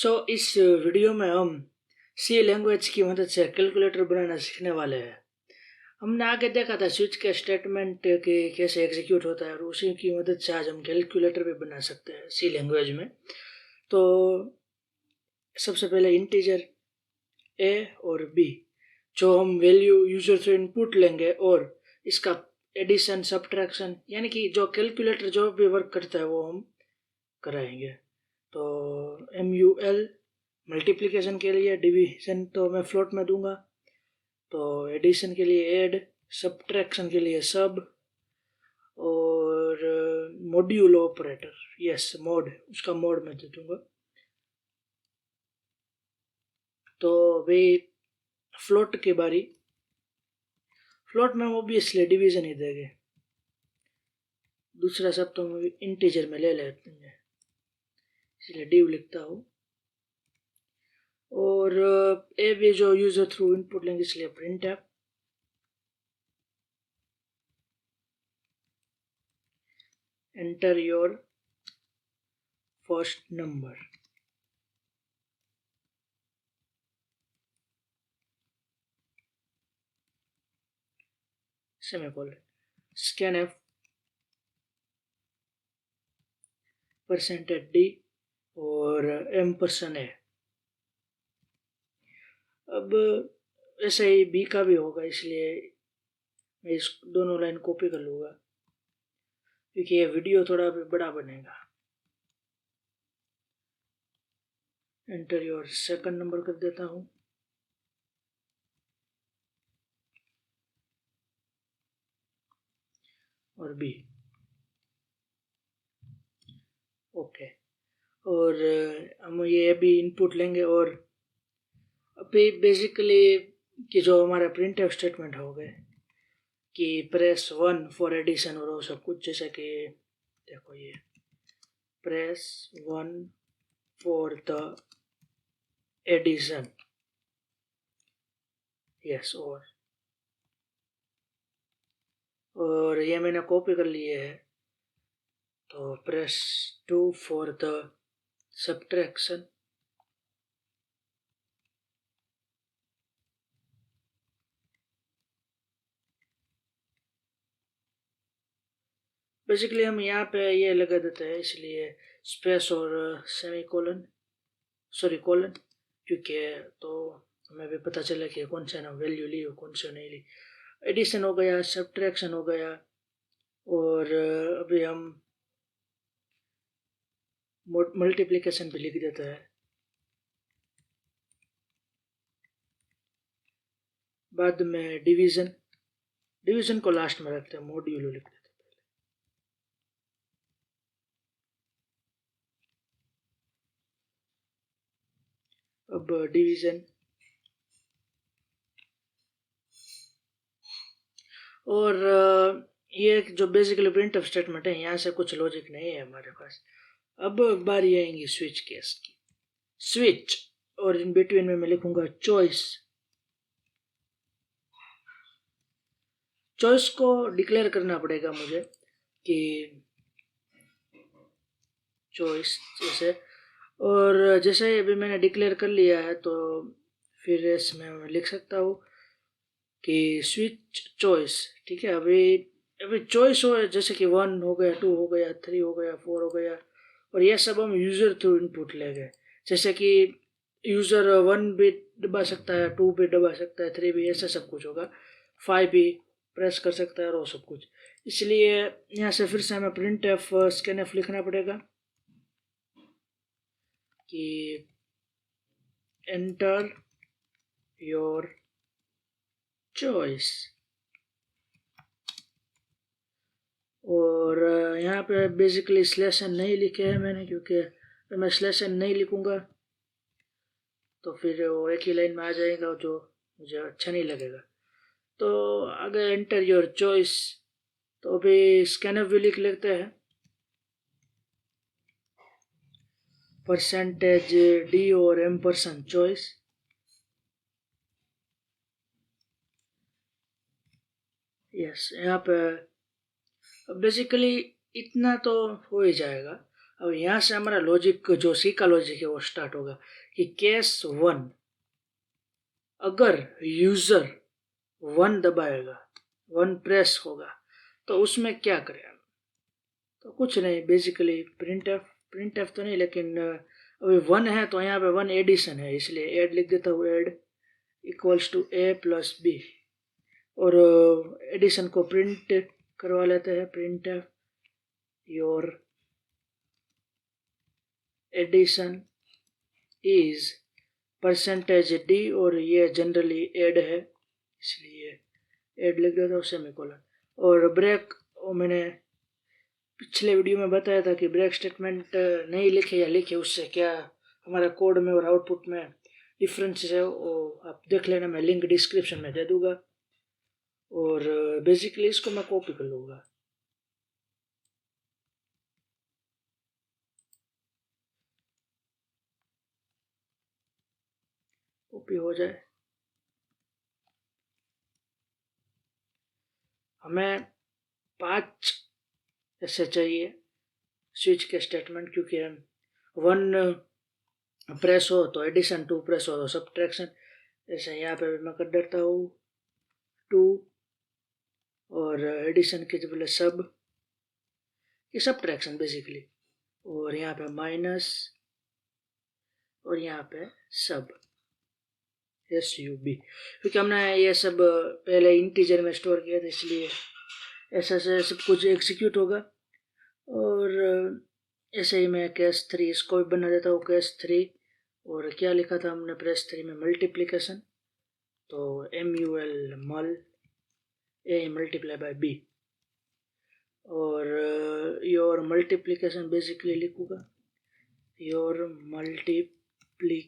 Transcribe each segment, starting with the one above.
इस वीडियो में हम सी लैंग्वेज की मदद से कैलकुलेटर बनाना सीखने वाले हैं। हमने आगे देखा था स्विच के स्टेटमेंट के कैसे एग्जीक्यूट होता है और उसी की मदद से आज हम कैलकुलेटर भी बना सकते हैं सी लैंग्वेज में। तो सबसे पहले इंटीजर ए और बी जो हम वैल्यू यूजर से इनपुट लेंगे और इसका एडिशन सब्ट्रैक्शन यानी कि जो कैलकुलेटर जो भी वर्क करता है वो हम कराएंगे। तो MUL मल्टीप्लिकेशन के लिए, डिवीजन तो मैं फ्लोट में दूंगा, तो एडिशन के लिए ऐड, सब्ट्रैक्शन के लिए सब और मॉड्यूल ऑपरेटर यस मोड, उसका मोड मैं दे दूंगा। तो भाई फ्लोट की बारी, फ्लोट में हम ऑब्वियसली डिवीजन ही देंगे, दूसरा सब तो हम इंटीजर में ले लेते हैं, इसलिए डिव लिखता हूँ। और ए भी जो यूजर थ्रू इनपुट लेंगे इसलिए प्रिंट है enter your first number semicolon scanf %d और %a। अब ऐसे ही बी का भी होगा, इसलिए मैं इस दोनों लाइन कॉपी कर लूँगा क्योंकि ये वीडियो थोड़ा भी बड़ा बनेगा। एंटर योर सेकंड नंबर कर देता हूँ और बी ओके। और हम ये भी इनपुट लेंगे और अभी बेसिकली कि जो हमारा प्रिंट स्टेटमेंट हो गए कि प्रेस 1 फॉर एडिशन और वो सब कुछ, जैसे कि देखो ये press 1 for the addition yes और ये मैंने कॉपी कर लिए है, तो press 2 for the subtraction basically हम यहाँ पे ये लगा देते हैं, इसलिए स्पेस और सेमीकोलन सॉरी कोलन, क्योंकि तो हमें भी पता चला कि कौन सा ना वैल्यू ली और कौन सा नहीं ली। एडिशन हो गया, सब्ट्रैक्शन हो गया और अभी हम मल्टीप्लिकेशन भी लिख देता है। बाद में डिवीजन को लास्ट में रखते हैं, मॉड्यूलो लिख देते हैं पहले। अब डिवीजन और ये जो बेसिकली प्रिंट ऑफ स्टेटमेंट है, यहाँ से कुछ लॉजिक नहीं है हमारे पास। अब बारी आएंगी स्विच केस की। स्विच और इन बिटवीन में मैं लिखूंगा चॉइस। चॉइस को डिक्लेयर करना पड़ेगा मुझे कि चॉइस जैसे, और जैसे अभी मैंने डिक्लेयर कर लिया है तो फिर इसमें मैं लिख सकता हूँ कि स्विच चॉइस। ठीक है, अभी चॉइस हो जैसे कि 1 हो गया, 2 हो गया, 3 हो गया, 4 हो गया, और ये सब हम यूजर थ्रू इनपुट ले गए। जैसे कि यूजर 1 भी दबा सकता है, 2 भी दबा सकता है, 3 भी, ऐसा सब कुछ होगा, 5 भी प्रेस कर सकता है और वो सब कुछ। इसलिए यहाँ से फिर से हमें प्रिंट एफ स्कैनएफ लिखना पड़ेगा कि एंटर योर चॉइस। और यहाँ पे बेसिकली स्लैश एन नहीं लिखे हैं मैंने, क्योंकि अगर मैं स्लैश एन नहीं लिखूंगा तो फिर वो एक ही लाइन में आ जाएगा जो मुझे अच्छा नहीं लगेगा। तो आगे एंटर योर चॉइस, तो अभी स्कैनअप भी लिख लेते हैं, %d और M% चॉइस। यस, यहाँ पे बेसिकली इतना तो हो ही जाएगा। अब यहाँ से हमारा लॉजिक, जो सी का लॉजिक है वो स्टार्ट होगा कि केस 1, अगर यूजर 1 दबाएगा, 1 प्रेस होगा, तो उसमें क्या करें? तो कुछ नहीं, बेसिकली प्रिंट एफ तो नहीं, लेकिन अभी 1 है तो यहाँ पे 1 एडिशन है, इसलिए ऐड लिख देता हूँ, add equals to A plus B, और एडिशन को प्रिंट करवा लेते हैं, print F your addition is percentage D, और ये जनरली ऐड है इसलिए ऐड लिख देता हूँ सेमीकोलन। और ब्रेक, मैंने पिछले वीडियो में बताया था कि ब्रेक स्टेटमेंट नहीं लिखे या लिखे उससे क्या हमारा कोड में और आउटपुट में डिफरेंस है, वो आप देख लेना, मैं लिंक डिस्क्रिप्शन में दे दूंगा। और बेसिकली इसको मैं कॉपी कर लूँगा, कॉपी हो जाए। हमें 5 ऐसे चाहिए स्विच के स्टेटमेंट, क्योंकि 1 प्रेस हो तो एडिशन, 2 प्रेस हो तो सब्ट्रैक्शन। जैसे यहाँ पे मैं कर देता हूँ 2, और एडिशन के जगह सब, ये सब्ट्रैक्शन बेसिकली, और यहाँ पे माइनस, और यहाँ पे सब SUB, क्योंकि हमने ये सब पहले इंटीजर में स्टोर किया था, इसलिए ऐसा से सब कुछ एग्जीक्यूट होगा। और ऐसे ही मैं केस 3 इसको भी बना देता हूँ, केस 3, और क्या लिखा था हमने प्रेस 3 में, मल्टीप्लिकेशन, तो MUL मल A मल्टीप्लाई बाय B, और योर मल्टीप्लिकेशन बेसिकली लिखूंगा योर मल्टीप्लिकेशन,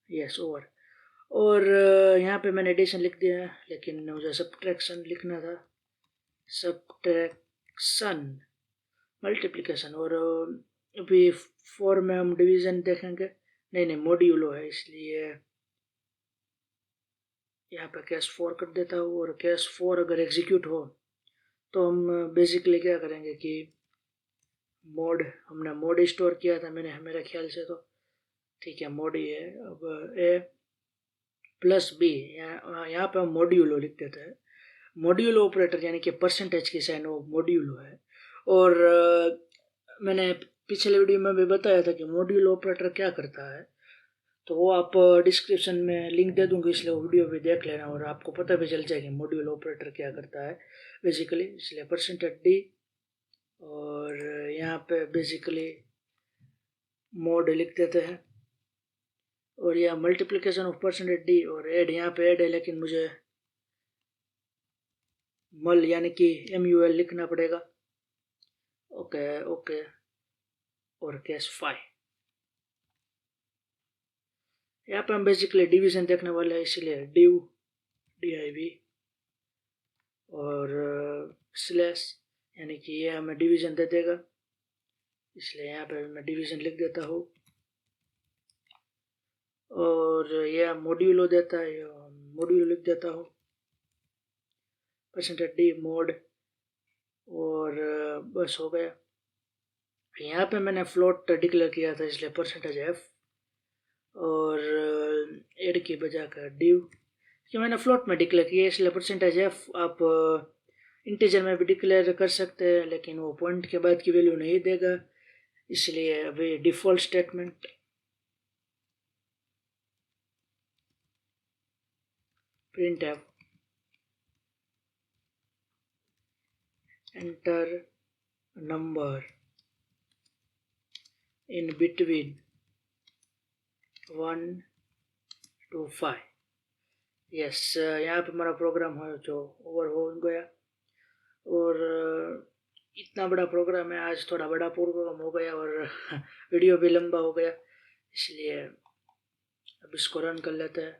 यस, और यहाँ पे मैंने एडिशन लिख दिया, लेकिन मुझे सब्ट्रैक्शन लिखना था, सब्ट्रैक्शन मल्टीप्लिकेशन। और अभी 4 में हम डिवीजन देखेंगे, नहीं मॉड्यूलो है, इसलिए यहाँ पे केस 4 कर देता हूँ। और केस 4 अगर एग्जीक्यूट हो तो हम बेसिकली क्या करेंगे कि मोड, हमने मोड स्टोर किया था मैंने, मेरे ख्याल से, तो ठीक है मोड ही है। अब ए प्लस बी, यहाँ पे हम मॉड्यूलो लिख देते हैं, मॉड्यूलो ऑपरेटर, यानी कि परसेंटेज की साइन वो मॉड्यूलो है। और मैंने पिछले वीडियो में भी बताया था कि मॉड्यूलो ऑपरेटर क्या करता है, तो वो आप डिस्क्रिप्शन में लिंक दे दूंगी, इसलिए वो वीडियो भी देख लेना और आपको पता भी चल जाएगा मॉड्यूल ऑपरेटर क्या करता है बेसिकली। इसलिए परसेंटेज डी, और यहाँ पे बेसिकली मोड लिख देते हैं, और यह मल्टीप्लिकेशन ऑफ परसेंटेज डी, और ऐड, यहाँ पे ऐड है लेकिन मुझे मल यानी कि MUL लिखना पड़ेगा, ओके। और केस 5, यहाँ पे हम बेसिकली डिवीजन देखने वाले हैं, इसलिए div div और स्लैश, यानी कि ये हमें डिवीजन दे देगा, इसलिए यहाँ पे मैं डिवीजन लिख देता हूँ। और यह मॉड्यूलो देता है, मॉड्यूलो लिख देता हूँ, परसेंटेज डी मोड, और बस हो गया। यहाँ पे मैंने फ्लोट डिक्लेयर किया था, इसलिए परसेंटेज एफ, और एड की बजा कर डिव, कि मैंने फ्लोट में डिक्लेयर किया इसलिए परसेंटेज एफ। आप इंटीजर में भी डिक्लेयर कर सकते हैं, लेकिन वो पॉइंट के बाद की वैल्यू नहीं देगा, इसलिए अभी default statement print F enter number in between 1 to 5। Yes, यहाँ पे हमारा प्रोग्राम है जो ओवर हो गया। और इतना बड़ा प्रोग्राम है, आज थोड़ा बड़ा प्रोग्राम हो गया और वीडियो भी लंबा हो गया, इसलिए अब इसको रन कर लेते हैं।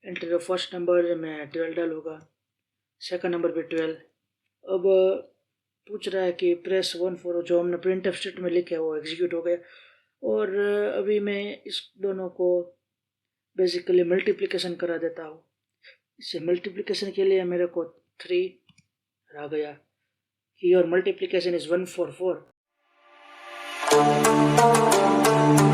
एंटर फर्स्ट नंबर में 12 डालूंगा, सेकंड नंबर पे 12। अब पूछ रहा है कि प्रेस 1 फॉर, जो हमने प्रिंट एफ स्टेट में लिखे वो एग्जीक्यूट हो गया। और अभी मैं इस दोनों को बेसिकली मल्टीप्लिकेशन करा देता हूँ, इसे मल्टीप्लिकेशन के लिए मेरे को 3 आ गया। Your multiplication is 144।